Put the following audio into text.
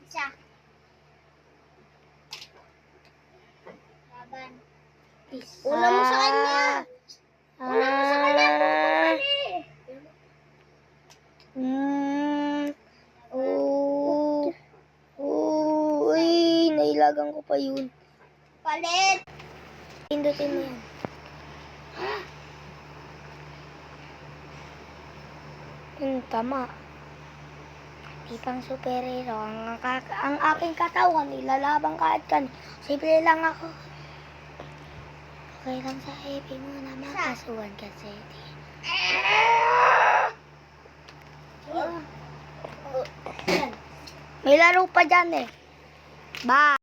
Isa. Laban. Una mo sa kanya. Una mo sa kanya. Uy, nailagan ko pa yun. Palit. Pindutin mo yan. Tama. Tipang superhero. Ang aking katawan, ilalabang kahit kan. Simple lang ako. Okay lang sa happy mo na makasuhan kasi. May laro pa dyan eh. Bye!